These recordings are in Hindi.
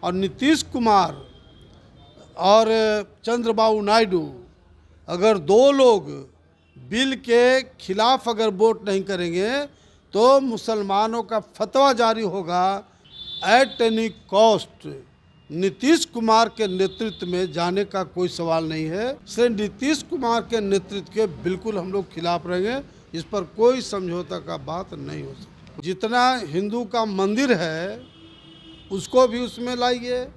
और नीतीश कुमार और चंद्रबाबू नायडू अगर दो लोग बिल के खिलाफ अगर वोट नहीं करेंगे तो मुसलमानों का फतवा जारी होगा at any cost. Nitish Kumar के नेतृत्व में जाने का कोई सवाल नहीं है। इसलिए नीतीश कुमार के नेतृत्व के बिल्कुल हम लोग खिलाफ रहेंगे। इस पर कोई समझौता का बात नहीं हो सकती। जितना हिंदू का मंदिर है उसको भी उसमें लाइए,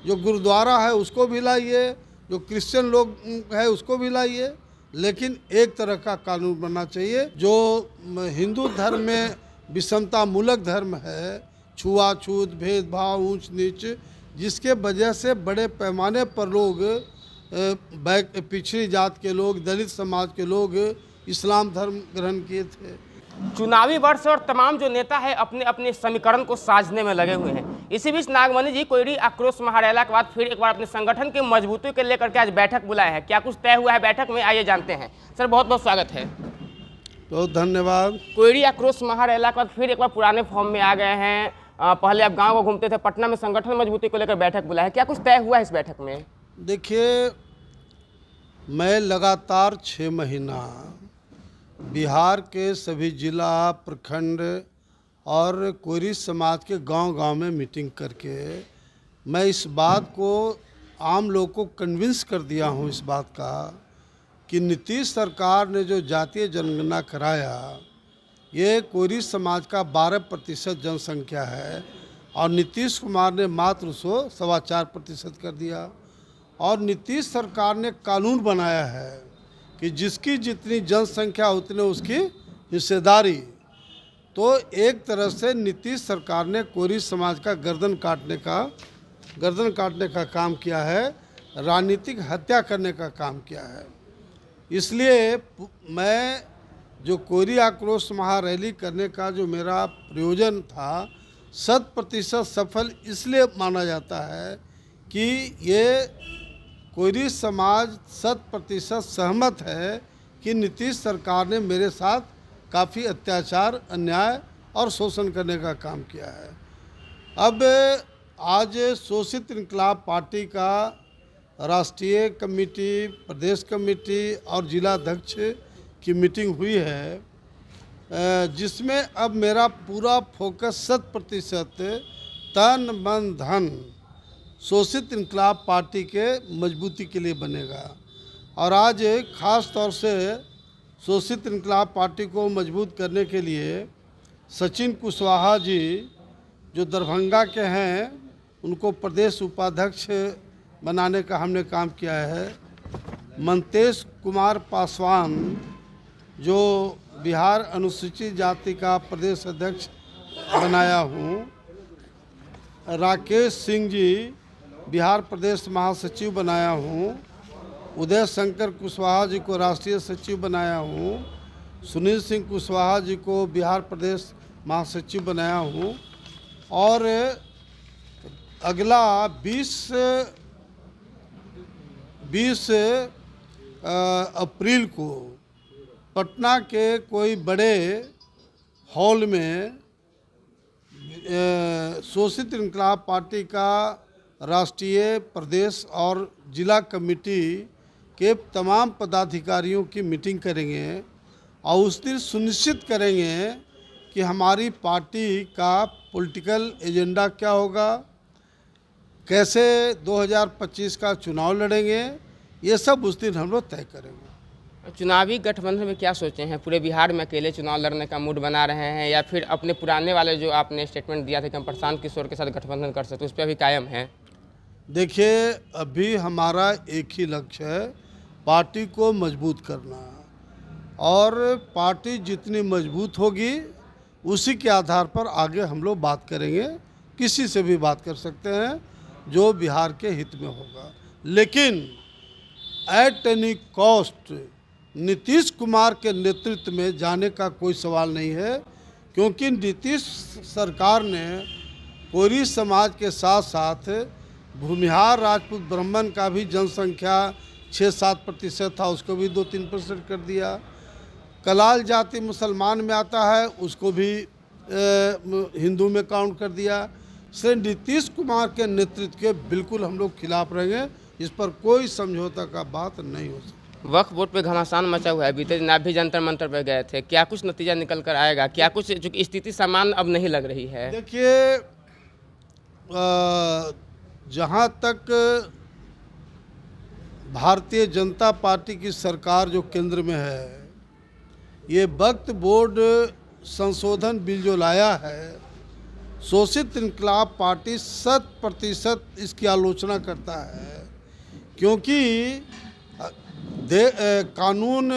जो गुरुद्वारा है उसको भी लाइए, जो क्रिश्चियन लोग है उसको भी लाइए, लेकिन एक तरह का कानून बनना चाहिए। जो हिंदू धर्म में विषमता मूलक धर्म है, छुआछूत, भेदभाव, ऊंच नीच, जिसके वजह से बड़े पैमाने पर लोग पिछड़ी जात के लोग, दलित समाज के लोग इस्लाम धर्म ग्रहण किए थे। चुनावी वर्ष और तमाम जो नेता है अपने अपने समीकरण को साधने में लगे हुए हैं। इसी बीच नागमणि जी कोयरी आक्रोश महारैला के बाद फिर एक बार अपने संगठन की मजबूती को लेकर के आज बैठक बुलाए हैं। क्या कुछ तय हुआ है बैठक में, आइए जानते हैं। सर बहुत बहुत स्वागत है। बहुत धन्यवाद। कोयरी आक्रोश महारैला के बाद फिर एक बार पुराने फॉर्म में आ गए हैं। पहले आप गाँव को घूमते थे, पटना में संगठन मजबूती को लेकर बैठक बुलाया है। क्या कुछ तय हुआ है इस बैठक में? देखिए, मैं लगातार 6 महीना बिहार के सभी जिला, प्रखंड और कोयरी समाज के गांव-गांव में मीटिंग करके मैं इस बात को आम लोगों को कन्विंस कर दिया हूं इस बात का कि नीतीश सरकार ने जो जातीय जनगणना कराया, ये कोयरी समाज का 12% जनसंख्या है और नीतीश कुमार ने मात्र उसको 4.25% कर दिया। और नीतीश सरकार ने कानून बनाया है कि जिसकी जितनी जनसंख्या उतने उसकी हिस्सेदारी। तो एक तरह से नीतीश सरकार ने कोयरी समाज का गर्दन काटने का काम किया है, राजनीतिक हत्या करने का काम किया है। इसलिए मैं जो कोयरी आक्रोश महारैली करने का जो मेरा प्रयोजन था 100% सफल इसलिए माना जाता है कि ये कोयरी समाज 100% सहमत है कि नीतीश सरकार ने मेरे साथ काफ़ी अत्याचार, अन्याय और शोषण करने का काम किया है। अब आज शोषित इंकलाब पार्टी का राष्ट्रीय कमेटी, प्रदेश कमेटी और जिला अध्यक्ष की मीटिंग हुई है, जिसमें अब मेरा पूरा फोकस 100% तन मन धन शोषित इंकलाब पार्टी के मजबूती के लिए बनेगा। और आज ख़ास तौर से शोषित इंकलाब पार्टी को मजबूत करने के लिए सचिन कुशवाहा जी जो दरभंगा के हैं उनको प्रदेश उपाध्यक्ष बनाने का हमने काम किया है। मनतेश कुमार पासवान जो बिहार अनुसूचित जाति का प्रदेश अध्यक्ष बनाया हूँ। राकेश सिंह जी बिहार प्रदेश महासचिव बनाया हूँ। उदय शंकर कुशवाहा जी को राष्ट्रीय सचिव बनाया हूँ। सुनील सिंह कुशवाहा जी को बिहार प्रदेश महासचिव बनाया हूँ। और अगला 20 अप्रैल को पटना के कोई बड़े हॉल में शोषित इंकलाब पार्टी का राष्ट्रीय, प्रदेश और जिला कमेटी के तमाम पदाधिकारियों की मीटिंग करेंगे और उस दिन सुनिश्चित करेंगे कि हमारी पार्टी का पॉलिटिकल एजेंडा क्या होगा, कैसे 2025 का चुनाव लड़ेंगे, ये सब उस दिन हम लोग तय करेंगे। चुनावी गठबंधन में क्या सोचे हैं? पूरे बिहार में अकेले चुनाव लड़ने का मूड बना रहे हैं या फिर अपने पुराने वाले जो आपने स्टेटमेंट दिया था कि हम प्रशांत किशोर के साथ गठबंधन कर सकते, उस पर अभी कायम है? देखिए, अभी हमारा एक ही लक्ष्य है, पार्टी को मजबूत करना। और पार्टी जितनी मजबूत होगी उसी के आधार पर आगे हम लोग बात करेंगे। किसी से भी बात कर सकते हैं जो बिहार के हित में होगा, लेकिन at any cost Nitish Kumar के नेतृत्व में जाने का कोई सवाल नहीं है, क्योंकि नीतीश सरकार ने कोयरी समाज के साथ साथ भूमिहार राजपूत ब्राह्मण का भी जनसंख्या 6-7% था, उसको भी 2-3% कर दिया। कलाल जाति मुसलमान में आता है, उसको भी हिंदू में काउंट कर दिया। श्री नीतीश कुमार के नेतृत्व के बिल्कुल हम लोग खिलाफ रहेंगे। इस पर कोई समझौता का बात नहीं हो सकती। वक्फ बोर्ड पे घमासान मचा हुआ है। बीते दिन आप भी जंतर मंतर पर गए थे, क्या कुछ नतीजा निकल कर आएगा? क्या कुछ, चूंकि स्थिति सामान्य अब नहीं लग रही है। देखिए, जहाँ तक भारतीय जनता पार्टी की सरकार जो केंद्र में है, ये वक्फ बोर्ड संशोधन बिल जो लाया है, शोषित इनकलाब पार्टी 100% इसकी आलोचना करता है, क्योंकि कानून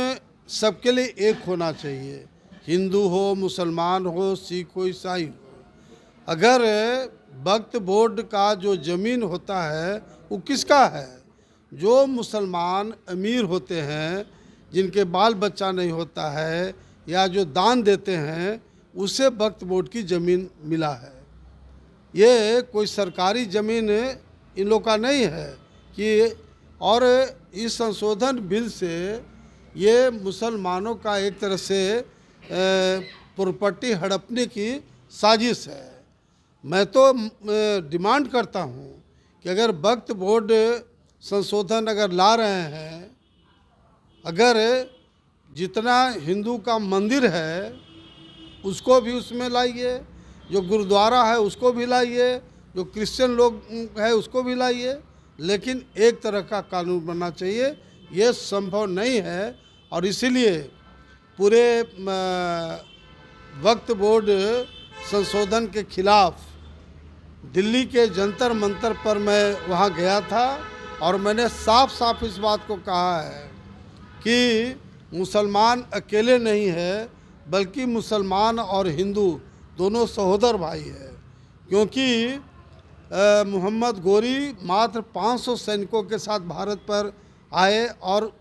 सबके लिए एक होना चाहिए, हिंदू हो, मुसलमान हो, सिख हो, ईसाई हो। अगर वक्फ बोर्ड का जो ज़मीन होता है वो किसका है? जो मुसलमान अमीर होते हैं, जिनके बाल बच्चा नहीं होता है, या जो दान देते हैं, उसे वक्फ बोर्ड की ज़मीन मिला है। ये कोई सरकारी ज़मीन इन लोग का नहीं है कि, और इस संशोधन बिल से ये मुसलमानों का एक तरह से प्रॉपर्टी हड़पने की साजिश है। मैं तो डिमांड करता हूँ कि अगर वक्फ बोर्ड संशोधन अगर ला रहे हैं, अगर जितना हिंदू का मंदिर है उसको भी उसमें लाइए, जो गुरुद्वारा है उसको भी लाइए, जो क्रिश्चियन लोग है उसको भी लाइए, लेकिन एक तरह का कानून बनना चाहिए। ये संभव नहीं है, और इसीलिए पूरे वक्फ बोर्ड संशोधन के खिलाफ दिल्ली के जंतर मंतर पर मैं वहाँ गया था, और मैंने साफ साफ इस बात को कहा है कि मुसलमान अकेले नहीं है, बल्कि मुसलमान और हिंदू दोनों सहोदर भाई है। क्योंकि मोहम्मद गोरी मात्र 500 सैनिकों के साथ भारत पर आए और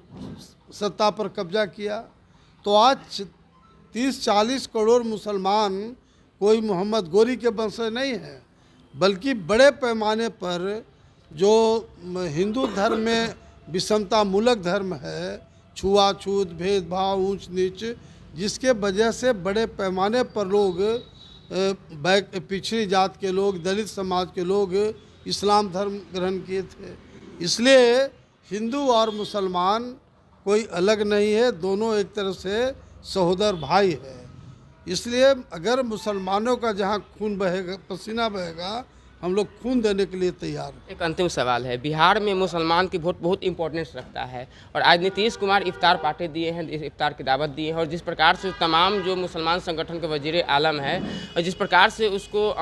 सत्ता पर कब्जा किया, तो आज 30-40 करोड़ मुसलमान कोई मोहम्मद गोरी के वंशज नहीं है, बल्कि बड़े पैमाने पर जो हिंदू धर्म में विषमता मूलक धर्म है, छुआछूत, भेदभाव, ऊंच नीच, जिसके वजह से बड़े पैमाने पर लोग पिछड़ी जात के लोग, दलित समाज के लोग इस्लाम धर्म ग्रहण किए थे। इसलिए हिंदू और मुसलमान कोई अलग नहीं है, दोनों एक तरह से सहोदर भाई है। इसलिए अगर मुसलमानों का जहाँ खून बहेगा, पसीना बहेगा, हम लोग खून देने के लिए तैयार हैं। एक अंतिम सवाल है, बिहार में मुसलमान की वोट बहुत इंपॉर्टेंस रखता है, और आज नीतीश कुमार इफ्तार पार्टी दिए हैं, इफ्तार की दावत दी है, और जिस प्रकार से तमाम जो मुसलमान संगठन के वजीर आलम है, और जिस प्रकार से उसको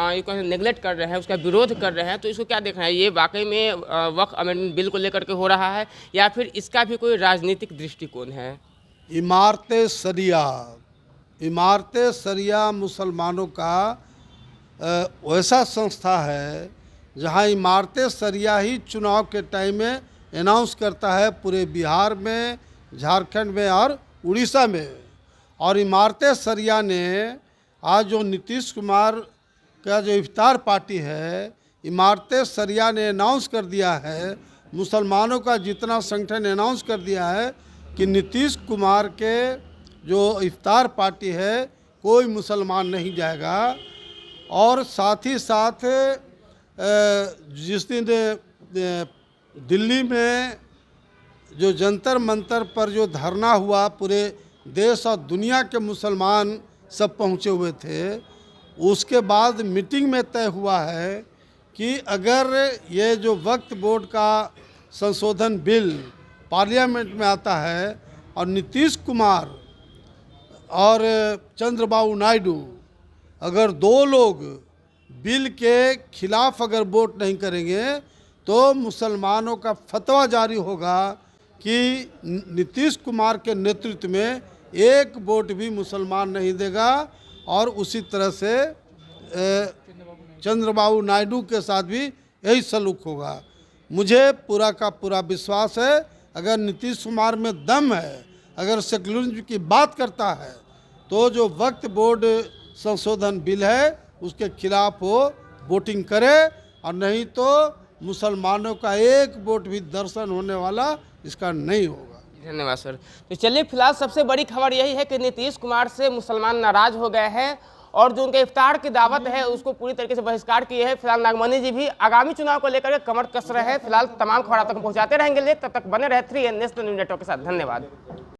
नेगलेक्ट कर रहे हैं, उसका विरोध कर रहे हैं, तो इसको क्या देखना है? ये वाकई में वक्फ अमेंडमेंट बिल को लेकर के हो रहा है, या फिर इसका भी कोई राजनीतिक दृष्टिकोण है? इमारत सरिया मुसलमानों का वैसा संस्था है जहां इमारत सरिया ही चुनाव के टाइम में अनाउंस करता है, पूरे बिहार में, झारखंड में और उड़ीसा में। और इमारत सरिया ने आज जो नीतीश कुमार का जो इफ्तार पार्टी है, इमारत सरिया ने अनाउंस कर दिया है, मुसलमानों का जितना संगठन अनाउंस कर दिया है कि नीतीश कुमार के जो इफ्तार पार्टी है कोई मुसलमान नहीं जाएगा। और साथ ही साथ जिस दिन दिल्ली में जो जंतर मंतर पर जो धरना हुआ, पूरे देश और दुनिया के मुसलमान सब पहुँचे हुए थे, उसके बाद मीटिंग में तय हुआ है कि अगर ये जो वक्फ बोर्ड का संशोधन बिल पार्लियामेंट में आता है और नीतीश कुमार और चंद्रबाबू नायडू अगर दो लोग बिल के खिलाफ अगर वोट नहीं करेंगे, तो मुसलमानों का फतवा जारी होगा कि नीतीश कुमार के नेतृत्व में एक वोट भी मुसलमान नहीं देगा, और उसी तरह से चंद्रबाबू नायडू के साथ भी यही सलूक होगा। मुझे पूरा का पूरा विश्वास है, अगर नीतीश कुमार में दम है, अगर सेकुलरिज्म की बात करता है, तो जो वक्फ बोर्ड संशोधन बिल है उसके खिलाफ वो वोटिंग करे, और नहीं तो मुसलमानों का एक वोट भी दर्शन होने वाला इसका नहीं होगा। धन्यवाद सर। तो चलिए, फिलहाल सबसे बड़ी खबर यही है कि नीतीश कुमार से मुसलमान नाराज हो गए हैं, और जो उनके इफ्तार की दावत है उसको पूरी तरीके से बहिष्कार किए हैं। फिलहाल नागमणि जी भी आगामी चुनाव को लेकर के कमर कस रहे हैं। फिलहाल तमाम खबर आप तक पहुंचाते रहेंगे, तब तक बने रहे 3N नेशनल न्यूज़ नेटवर्क के साथ। धन्यवाद।